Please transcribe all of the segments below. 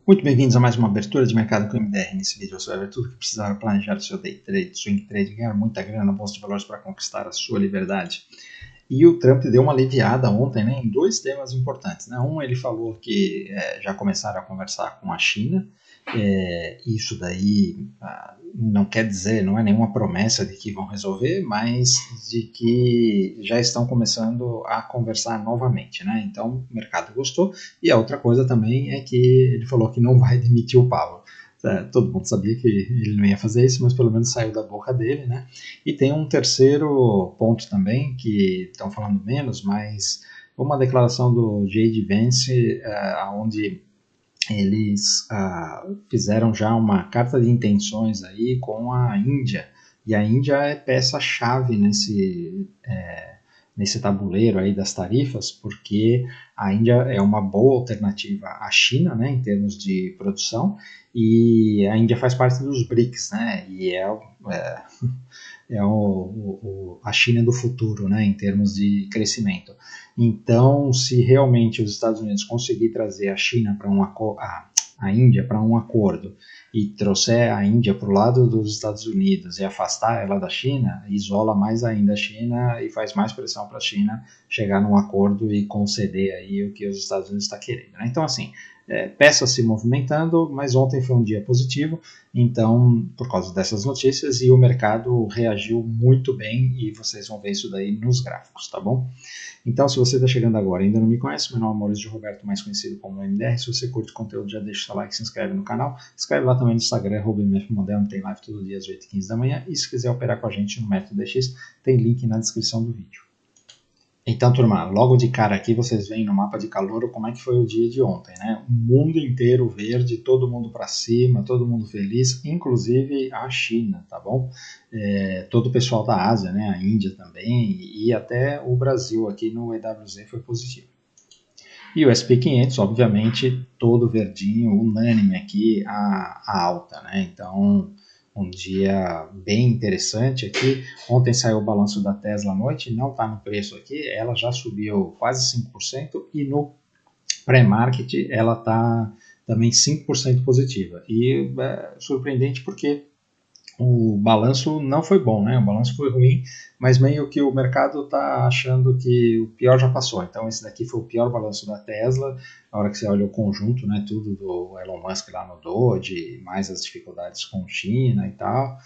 Muito bem-vindos a mais uma abertura de mercado com o MDR. Nesse vídeo você vai ver tudo o que precisar para planejar o seu day trade, swing trade, ganhar muita grana na bolsa de valores para conquistar a sua liberdade. E o Trump deu uma aliviada ontem, né, em dois temas importantes. Né? Um, ele falou que já começaram a conversar com a China. Isso daí não quer dizer, não é nenhuma promessa de que vão resolver, mas de que já estão começando a conversar novamente, né? Então o mercado gostou. E a outra coisa também é que ele falou que não vai demitir o Powell. Todo mundo sabia que ele não ia fazer isso, mas pelo menos saiu da boca dele, né? E tem um terceiro ponto também, que estão falando menos, mas uma declaração do J.D. Vance, onde eles fizeram já uma carta de intenções aí com a Índia, e a Índia é peça-chave nesse tabuleiro aí das tarifas, porque a Índia é uma boa alternativa à China, né, em termos de produção, e a Índia faz parte dos BRICS, né, e a China do futuro, né, em termos de crescimento. Então, se realmente os Estados Unidos conseguir trazer a China para a Índia para um acordo e trouxer a Índia para o lado dos Estados Unidos e afastar ela da China, isola mais ainda a China e faz mais pressão para a China chegar num acordo e conceder aí o que os Estados Unidos está querendo. Né? Então, assim, peças se movimentando, mas ontem foi um dia positivo, então, por causa dessas notícias, e o mercado reagiu muito bem, e vocês vão ver isso daí nos gráficos, tá bom? Então, se você está chegando agora e ainda não me conhece, meu nome é Maurício de Roberto, mais conhecido como MDR. Se você curte o conteúdo, já deixa o seu like, se inscreve no canal. Escreve lá também no Instagram, @mfmoderno, tem live todo dia às 8h15 da manhã. E se quiser operar com a gente no Método DX, tem link na descrição do vídeo. Então, turma, logo de cara aqui vocês veem no mapa de calor como é que foi o dia de ontem, né? O mundo inteiro verde, todo mundo para cima, todo mundo feliz, inclusive a China, tá bom? Todo o pessoal da Ásia, né? A Índia também e até o Brasil aqui no EWZ foi positivo. E o SP500, obviamente, todo verdinho, unânime aqui, a alta, né? Então, um dia bem interessante aqui. Ontem saiu o balanço da Tesla à noite, não está no preço aqui, ela já subiu quase 5% e no pré-market ela está também 5% positiva. E é surpreendente porque o balanço não foi bom, né? O balanço foi ruim, mas meio que o mercado está achando que o pior já passou. Então esse daqui foi o pior balanço da Tesla, na hora que você olha o conjunto, né? Tudo do Elon Musk lá no Doge, mais as dificuldades com China e tal.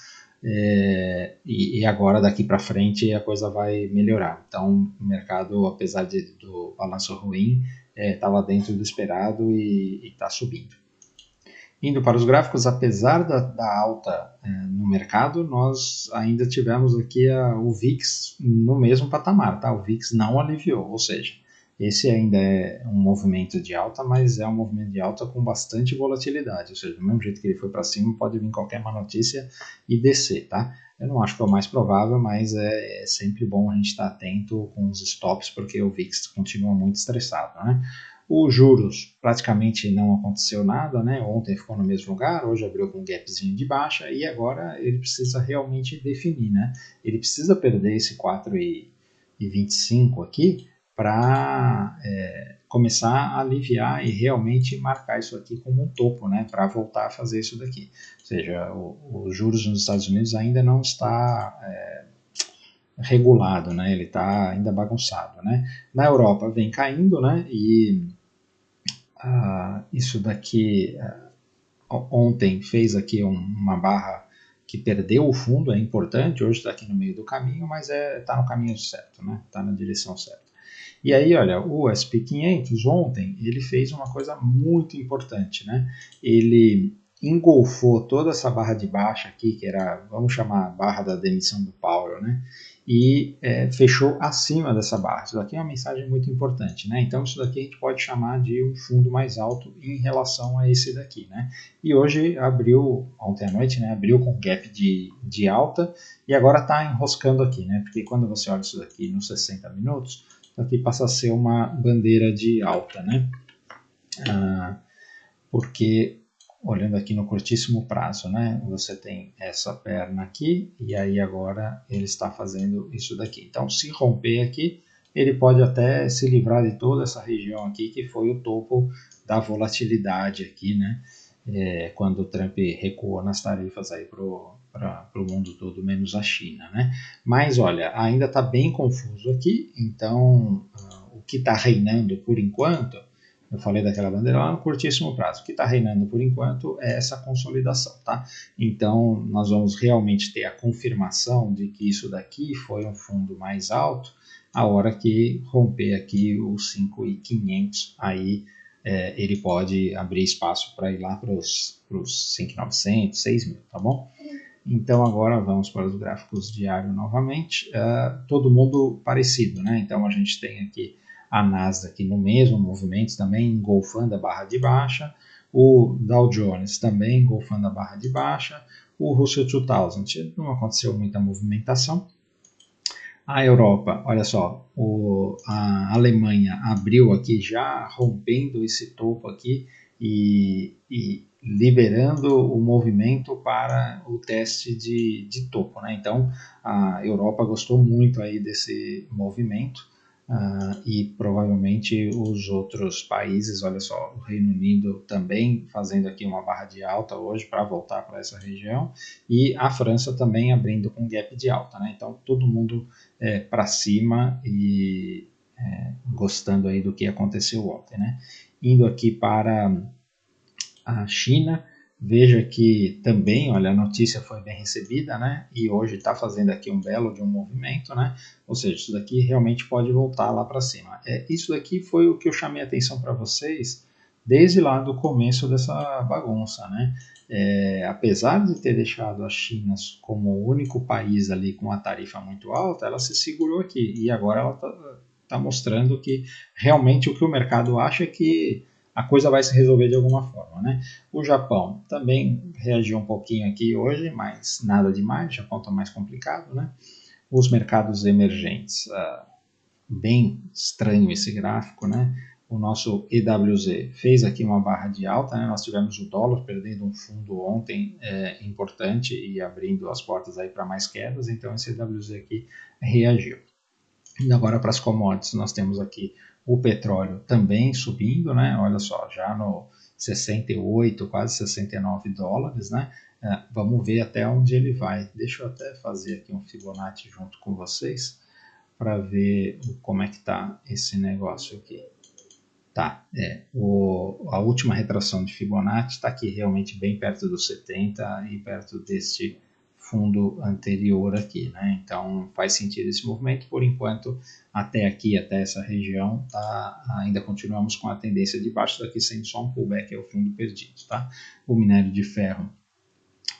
E agora daqui para frente a coisa vai melhorar. Então o mercado, apesar do balanço ruim, estava dentro do esperado e está subindo. Indo para os gráficos, apesar da alta no mercado, nós ainda tivemos aqui o VIX no mesmo patamar, tá? O VIX não aliviou, ou seja, esse ainda é um movimento de alta, mas é um movimento de alta com bastante volatilidade, ou seja, do mesmo jeito que ele foi para cima, pode vir qualquer má notícia e descer, tá? Eu não acho que é o mais provável, mas é sempre bom a gente estar atento com os stops, porque o VIX continua muito estressado, né? Os juros praticamente não aconteceu nada, né? Ontem ficou no mesmo lugar, hoje abriu com um gapzinho de baixa e agora ele precisa realmente definir, né? Ele precisa perder esse 4,25 aqui para começar a aliviar e realmente marcar isso aqui como um topo, né? Para voltar a fazer isso daqui. Ou seja, os juros nos Estados Unidos ainda não está regulado, né? Ele está ainda bagunçado, né? Na Europa vem caindo, né? E isso daqui ontem fez aqui uma barra que perdeu o fundo, é importante, hoje está aqui no meio do caminho, mas está no caminho certo, né? Está na direção certa. E aí, olha, o SP500 ontem, ele fez uma coisa muito importante, né? Ele engolfou toda essa barra de baixa aqui, que era, vamos chamar a barra da demissão do Powell, né? E fechou acima dessa barra. Isso daqui é uma mensagem muito importante, né? Então isso daqui a gente pode chamar de um fundo mais alto em relação a esse daqui, né? E hoje abriu, ontem à noite, né? Abriu com gap de alta e agora está enroscando aqui, né? Porque quando você olha isso daqui nos 60 minutos, isso aqui passa a ser uma bandeira de alta, né? Porque olhando aqui no curtíssimo prazo, né? Você tem essa perna aqui e aí agora ele está fazendo isso daqui. Então, se romper aqui, ele pode até se livrar de toda essa região aqui, que foi o topo da volatilidade aqui, né? Quando o Trump recuou nas tarifas aí para o mundo todo, menos a China, né? Mas olha, ainda está bem confuso aqui, então o que está reinando por enquanto, eu falei daquela bandeira lá no curtíssimo prazo, o que está reinando por enquanto é essa consolidação, tá? Então nós vamos realmente ter a confirmação de que isso daqui foi um fundo mais alto a hora que romper aqui os 5.500, aí ele pode abrir espaço para ir lá para os 5.900, 6.000, tá bom? Então agora vamos para os gráficos diários novamente, todo mundo parecido, né? Então a gente tem aqui a Nasdaq no mesmo movimento também, engolfando a barra de baixa, o Dow Jones também engolfando a barra de baixa, o Russell 2000 não aconteceu muita movimentação. A Europa, olha só, a Alemanha abriu aqui já rompendo esse topo aqui e liberando o movimento para o teste de topo, né? Então a Europa gostou muito aí desse movimento e provavelmente os outros países, olha só, o Reino Unido também fazendo aqui uma barra de alta hoje para voltar para essa região e a França também abrindo com gap de alta, né? Então todo mundo para cima e gostando aí do que aconteceu ontem, né? Indo aqui para a China, veja que também, olha, a notícia foi bem recebida, né? E hoje está fazendo aqui um belo de um movimento, né? Ou seja, isso daqui realmente pode voltar lá para cima. Isso daqui foi o que eu chamei a atenção para vocês desde lá do começo dessa bagunça, né? Apesar de ter deixado a China como o único país ali com a tarifa muito alta, ela se segurou aqui e agora ela está mostrando que realmente o que o mercado acha é que a coisa vai se resolver de alguma forma, né? O Japão também reagiu um pouquinho aqui hoje, mas nada demais, o Japão está mais complicado, né? Os mercados emergentes, bem estranho esse gráfico, né? O nosso EWZ fez aqui uma barra de alta, né? Nós tivemos o dólar perdendo um fundo ontem importante e abrindo as portas aí para mais quedas, então esse EWZ aqui reagiu. E agora para as commodities nós temos aqui o petróleo também subindo, né? Olha só, já no 68, quase 69 dólares, né? Vamos ver até onde ele vai. Deixa eu até fazer aqui um Fibonacci junto com vocês para ver como é que está esse negócio aqui. Tá, a última retração de Fibonacci está aqui realmente bem perto dos 70 e perto deste fundo anterior aqui, né? Então faz sentido esse movimento. Por enquanto, até aqui, até essa região, ainda continuamos com a tendência de baixo, daqui sendo só um pullback, é o fundo perdido, tá? O minério de ferro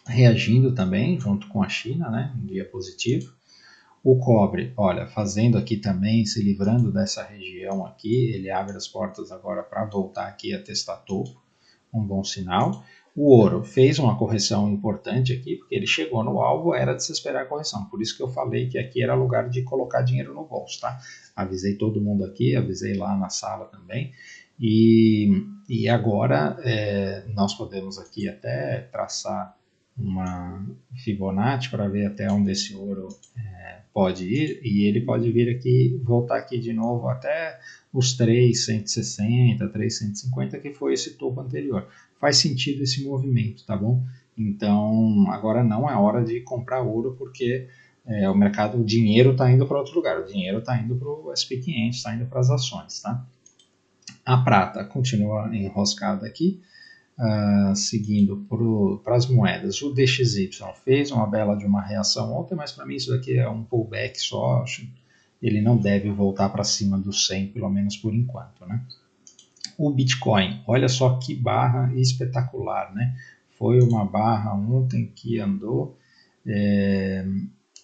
reagindo também, junto com a China, né? Um dia positivo. O cobre, olha, fazendo aqui também, se livrando dessa região aqui, ele abre as portas agora para voltar aqui a testar topo, um bom sinal. O ouro fez uma correção importante aqui, porque ele chegou no alvo, era de se esperar a correção. Por isso que eu falei que aqui era lugar de colocar dinheiro no bolso, tá? Avisei todo mundo aqui, avisei lá na sala também. E agora nós podemos aqui até traçar uma Fibonacci para ver até onde esse ouro pode ir, e ele pode vir aqui, voltar aqui de novo até os 3.160, 3.150, que foi esse topo anterior. Faz sentido esse movimento, tá bom? Então, agora não é hora de comprar ouro, porque o mercado, o dinheiro está indo para outro lugar, o dinheiro está indo para o SP500, está indo para as ações, tá? A prata continua enroscada aqui, seguindo para as moedas. O DXY fez uma bela de uma reação ontem, mas para mim isso daqui é um pullback só, ele não deve voltar para cima do 100, pelo menos por enquanto, né? O Bitcoin, olha só que barra espetacular, né? Foi uma barra ontem que andou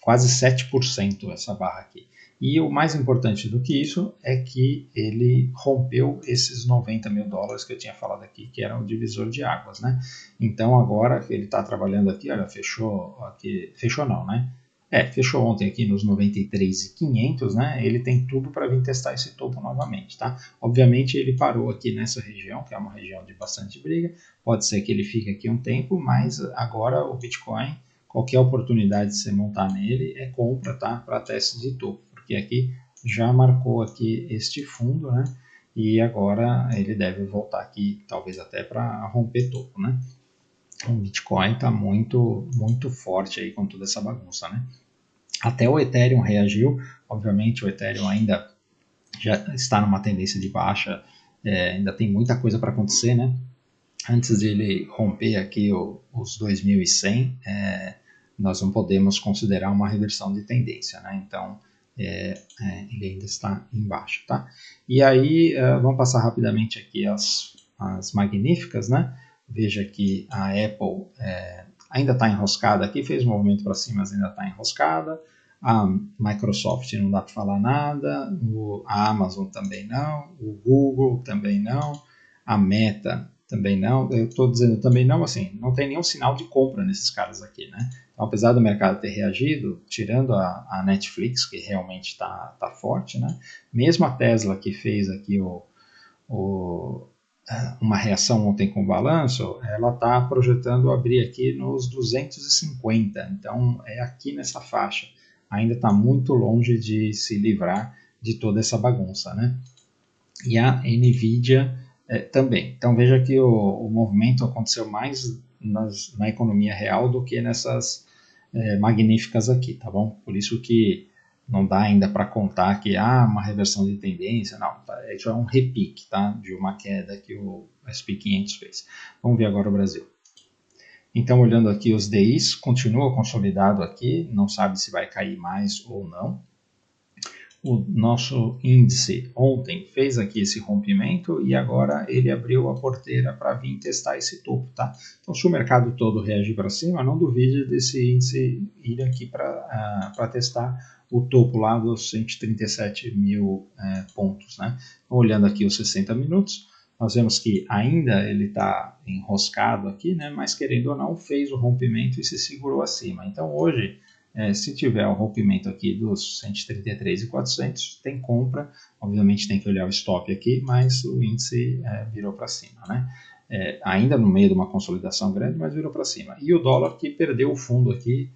quase 7% essa barra aqui. E o mais importante do que isso é que ele rompeu esses 90 mil dólares que eu tinha falado aqui, que era o divisor de águas, né? Então agora ele está trabalhando aqui, olha, fechou aqui, fechou não, né? Fechou ontem aqui nos 93.500, né? Ele tem tudo para vir testar esse topo novamente, tá? Obviamente ele parou aqui nessa região, que é uma região de bastante briga. Pode ser que ele fique aqui um tempo, mas agora o Bitcoin, qualquer oportunidade de você montar nele é compra, tá? Para teste de topo, porque aqui já marcou aqui este fundo, né? E agora ele deve voltar aqui, talvez até para romper topo, né? O Bitcoin está muito, muito forte aí com toda essa bagunça, né? Até o Ethereum reagiu, obviamente o Ethereum ainda já está numa tendência de baixa, ainda tem muita coisa para acontecer, né? Antes de ele romper aqui os 2100, nós não podemos considerar uma reversão de tendência, né? Então, ele ainda está em baixa, tá? E aí, vamos passar rapidamente aqui as magníficas, né? Veja que a Apple ainda está enroscada aqui, fez um movimento para cima, mas ainda está enroscada. A Microsoft não dá para falar nada, a Amazon também não, o Google também não, a Meta também não. Eu estou dizendo também não, assim, não tem nenhum sinal de compra nesses caras aqui, né? Então, apesar do mercado ter reagido, tirando a Netflix, que realmente está forte, né? Mesmo a Tesla, que fez aqui uma reação ontem com o balanço, ela está projetando abrir aqui nos 250, então é aqui nessa faixa. Ainda está muito longe de se livrar de toda essa bagunça, né? E a Nvidia também. Então veja que o movimento aconteceu mais na economia real do que nessas magníficas aqui, tá bom? Por isso que não dá ainda para contar que uma reversão de tendência, não, tá? Isso é um repique, tá? De uma queda que o S&P 500 fez. Vamos ver agora o Brasil. Então, olhando aqui os DIs, continua consolidado aqui, não sabe se vai cair mais ou não. O nosso índice ontem fez aqui esse rompimento e agora ele abriu a porteira para vir testar esse topo, tá? Então, se o mercado todo reagir para cima, não duvide desse índice ir aqui para testar o topo lá dos 137 mil pontos, né? Então, olhando aqui os 60 minutos, nós vemos que ainda ele está enroscado aqui, né? Mas querendo ou não, fez o rompimento e se segurou acima. Então, hoje, se tiver o rompimento aqui dos 133.400, tem compra. Obviamente tem que olhar o stop aqui, mas o índice virou para cima, né? Ainda no meio de uma consolidação grande, mas virou para cima. E o dólar que perdeu o fundo aqui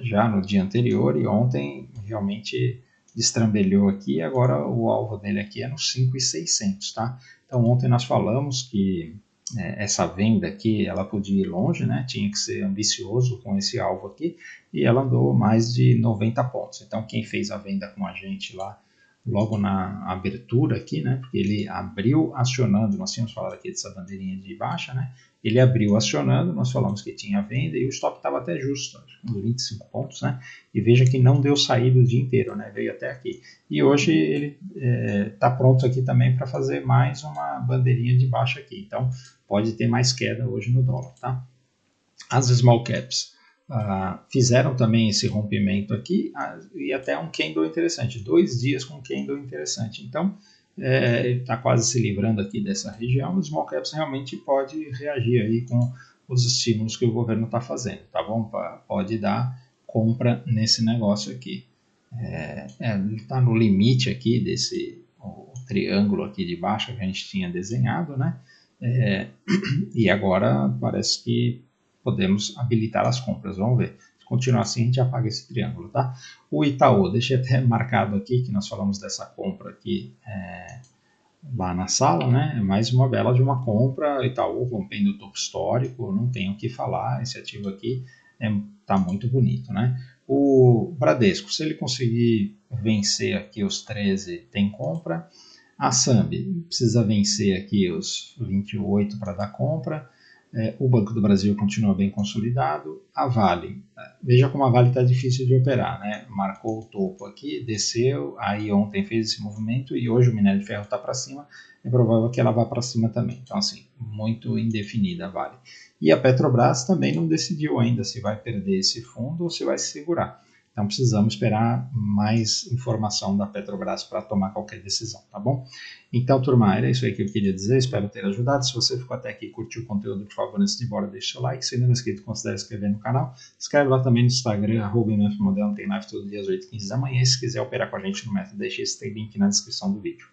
já no dia anterior e ontem realmente destrambelhou aqui. Agora o alvo dele aqui é no 5.600, tá? Então ontem nós falamos que essa venda aqui, ela podia ir longe, né? Tinha que ser ambicioso com esse alvo aqui, e ela andou mais de 90 pontos. Então, quem fez a venda com a gente lá, logo na abertura aqui, né? Porque ele abriu acionando, nós tínhamos falado aqui dessa bandeirinha de baixa, né? Ele abriu acionando, nós falamos que tinha venda e o stop estava até justo, uns 25 pontos, né? E veja que não deu saída o dia inteiro, né? Veio até aqui. E hoje ele está pronto aqui também para fazer mais uma bandeirinha de baixa aqui. Então, pode ter mais queda hoje no dólar, tá? As small caps fizeram também esse rompimento aqui e até um candle interessante, 2 dias com um candle interessante. Então, está quase se livrando aqui dessa região. Os small caps realmente pode reagir aí com os estímulos que o governo está fazendo, tá bom? Pode dar compra nesse negócio aqui. Ele está no limite aqui desse o triângulo aqui de baixo que a gente tinha desenhado, né? E agora parece que podemos habilitar as compras. Vamos ver. Se continuar assim, a gente apaga esse triângulo, tá? O Itaú, deixei até marcado aqui que nós falamos dessa compra aqui lá na sala, né? É mais uma bela de uma compra. Itaú rompendo o topo histórico, não tenho o que falar. Esse ativo aqui tá muito bonito, né? O Bradesco, se ele conseguir vencer aqui os 13, tem compra. A Sambi precisa vencer aqui os 28 para dar compra. O Banco do Brasil continua bem consolidado. A Vale, veja como a Vale está difícil de operar, né? Marcou o topo aqui, desceu, aí ontem fez esse movimento e hoje o minério de ferro está para cima. É provável que ela vá para cima também. Então, assim, muito indefinida a Vale. E a Petrobras também não decidiu ainda se vai perder esse fundo ou se vai se segurar. Então precisamos esperar mais informação da Petrobras para tomar qualquer decisão, tá bom? Então, turma, era isso aí que eu queria dizer, espero ter ajudado. Se você ficou até aqui e curtiu o conteúdo, por favor, antes de ir embora, deixe seu like. Se ainda não é inscrito, considere se inscrever no canal. Escreve lá também no Instagram, @mfmodelo, tem live todo dia às 8h15 da manhã. E se quiser operar com a gente no método DX, tem link na descrição do vídeo.